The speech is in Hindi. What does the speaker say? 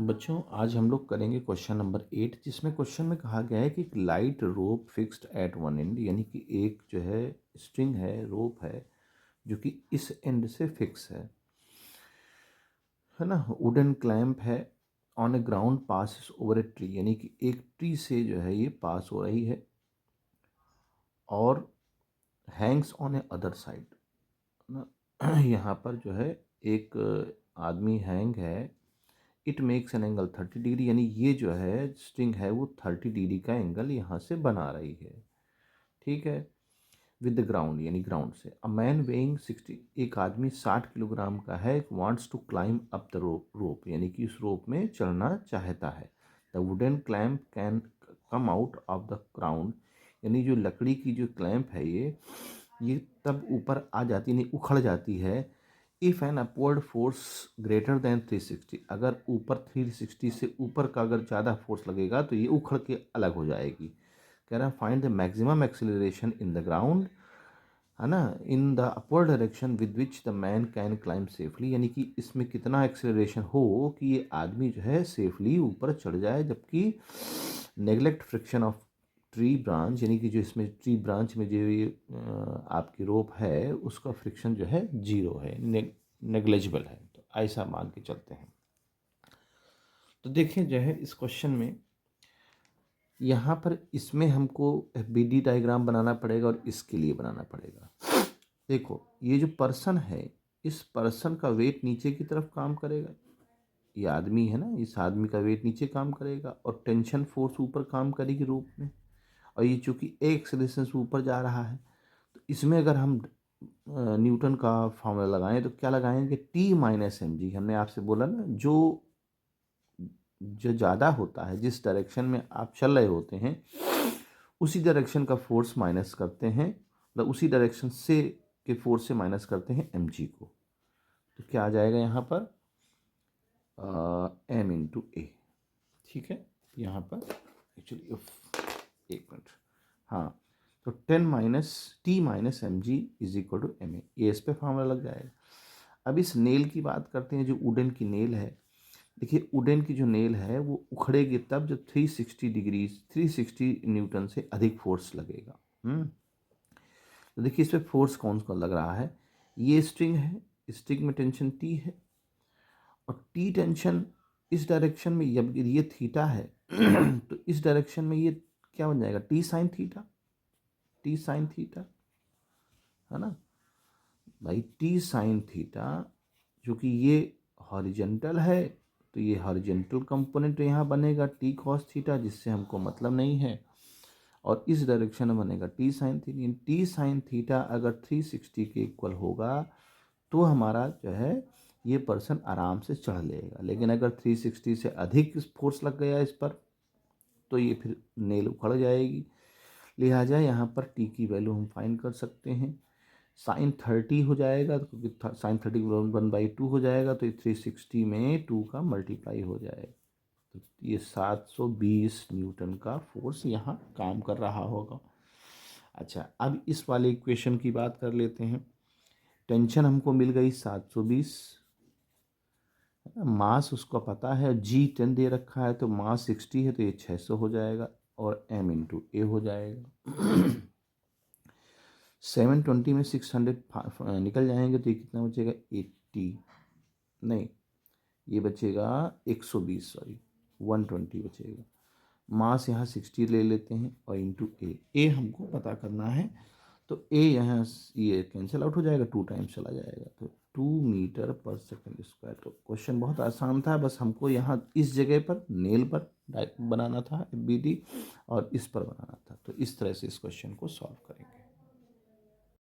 बच्चों आज हम लोग करेंगे क्वेश्चन नंबर 8, जिसमें क्वेश्चन में कहा गया है कि एक light rope fixed at one and, यानी कि एक जो है स्ट्रिंग है, रोप है जो कि इस एंड से फिक्स है ना। वुडन क्लैंप है on A ground pass over a tree, यानी कि एक ट्री से जो है ये पास हो रही है और Hanks on A other side ना। यहाँ पर जो है एक आदमी हैंग है। It makes an angle 30 degree, यानी ये जो है स्ट्रिंग है वो 30 डिग्री का एंगल यहाँ से बना रही है, ठीक है, विद द ग्राउंड, यानी ग्राउंड से। अ मैन वेइंग 60, एक आदमी 60 किलोग्राम का है, wants to climb up the rope, यानी कि उस रोप में चढ़ना चाहता है। The wooden clamp can come out of the ground, यानी जो लकड़ी की जो क्लैंप है ये तब ऊपर आ जाती, नहीं उखड़ जाती है। If an upward force greater than 360, अगर ऊपर 360 से ऊपर का अगर ज़्यादा फोर्स लगेगा तो ये उखड़ के अलग हो जाएगी। कह रहा है find the maximum acceleration in the ground, है ना, in the upward direction with which the man can climb safely, यानी कि इसमें कितना एक्सेलरेशन हो कि ये आदमी जो है सेफली ऊपर चढ़ जाए, जबकि neglect friction of tree branch, यानी कि जो इसमें ट्री ब्रांच में जो ये आपकी रोप है उसका फ्रिक्शन जो है जीरो है, नेग्लेजिबल है, तो ऐसा मान के चलते हैं। तो देखें जो है इस क्वेश्चन में यहाँ पर इसमें हमको बी डायग्राम बनाना पड़ेगा और इसके लिए बनाना पड़ेगा। देखो ये जो पर्सन है, इस पर्सन का वेट नीचे की तरफ काम करेगा, ये आदमी है ना, इस आदमी का वेट नीचे काम करेगा और टेंशन फोर्स ऊपर काम करेगी रूप में, और ये चूंकि एक एक्सेलरेशन से ऊपर जा रहा है तो इसमें अगर हम न्यूटन का फॉर्मूला लगाएं तो क्या लगाएंगे, टी माइनस एम जी। हमने आपसे बोला ना, जो जो ज़्यादा होता है, जिस डायरेक्शन में आप चल रहे होते हैं उसी डायरेक्शन का फोर्स माइनस करते हैं, मतलब उसी डायरेक्शन से के फोर्स से माइनस करते हैं एम जी को। तो क्या आ जाएगा यहाँ पर एम इंटू ए, ठीक है। यहाँ पर एक्चुअली एक मिनट, हाँ, तो 10 minus T minus M G is equal to M A, ये इस पर फॉर्मूला लग जाएगा। अब इस नेल की बात करते हैं, जो वुडन की नेल है। देखिए वुडन की जो नेल है वो उखड़ेगी तब जब 360 न्यूटन से अधिक फोर्स लगेगा। तो देखिए इस पर फोर्स कौन सा लग रहा है, ये स्ट्रिंग है, स्ट्रिंग में टेंशन टी है और टी टेंशन इस डायरेक्शन में, जब ये थीटा है तो इस डायरेक्शन में ये क्या बन जाएगा, T sine theta, T sine theta, है ना भाई, टी साइन थीटा, जो कि ये हॉरिजेंटल है तो ये हॉरिजेंटल कंपोनेंट यहाँ बनेगा टी कॉस थीटा, जिससे हमको मतलब नहीं है, और इस डायरेक्शन में बनेगा T sine theta. T sine theta अगर 360 के इक्वल होगा तो हमारा जो है ये पर्सन आराम से चढ़ लेगा, लेकिन अगर 360 से अधिक फोर्स लग गया इस पर तो ये फिर नेल उखड़ जाएगी। लिहाजा यहाँ पर टी की वैल्यू हम फाइंड कर सकते हैं, साइन 30 हो जाएगा, क्योंकि साइन 30 1/2 हो जाएगा, तो ये 360 में 2 का मल्टीप्लाई हो जाएगा, तो ये 720 न्यूटन का फोर्स यहाँ काम कर रहा होगा। अच्छा, अब इस वाले इक्वेशन की बात कर लेते हैं। टेंशन हमको मिल गई 720, मास उसका पता है, जी 10 दे रखा है, तो मास 60 है तो ये 600 हो जाएगा और m इंटू ए हो जाएगा। 720 में 600 निकल जाएंगे तो ये कितना बचेगा, 80 नहीं, ये बचेगा 120, सॉरी 120 बचेगा। मास यहाँ 60 ले लेते हैं और इंटू ए हमको पता करना है, तो ए यहाँ ये कैंसिल आउट हो जाएगा, 2 टाइम्स चला जाएगा, तो 2 मीटर पर सेकंड स्क्वायर। तो क्वेश्चन बहुत आसान था, बस हमको यहाँ इस जगह पर नेल पर बनाना था बी डी और इस पर बनाना था, तो इस तरह से इस क्वेश्चन को सॉल्व करेंगे।